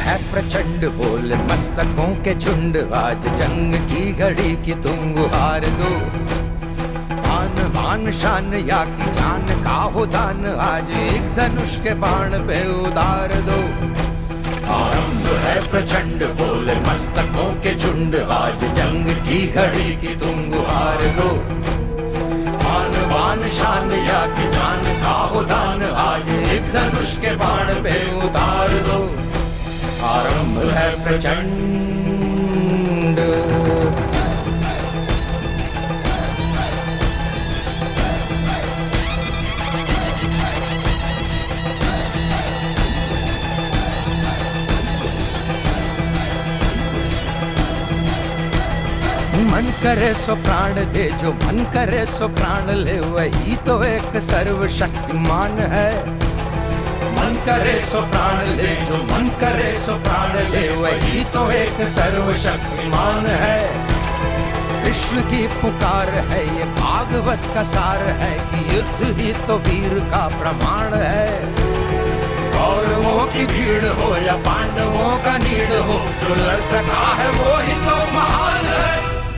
है प्रचंड, बोले मस्तकों के झुंड, आज जंग की घड़ी की तुम गुहार दो। आन बान शान या की जान का हो दान, आज एक धनुष के बाण पे उतार दो। आरंभ है प्रचंड, बोले मस्तकों के झुंड, आज जंग की घड़ी की तुम गुहार दो। आन बान शान या की जान का हो दान, आज एक धनुष के बाण पे उतार दो। आरंभ है प्रचंड। मन करे सो प्राण दे, जो मन करे सो प्राण ले, वही तो एक सर्वशक्तिमान है। मन करे सो प्राण ले, जो मन करे सो प्राण ले, वही तो एक सर्वशक्तिमान है। कृष्ण की पुकार है, ये भागवत का सार है, कि युद्ध ही तो वीर का प्रमाण है। कौरवों की भीड़ हो या पांडवों का नीड़ हो, जो लड़ सका है वो ही तो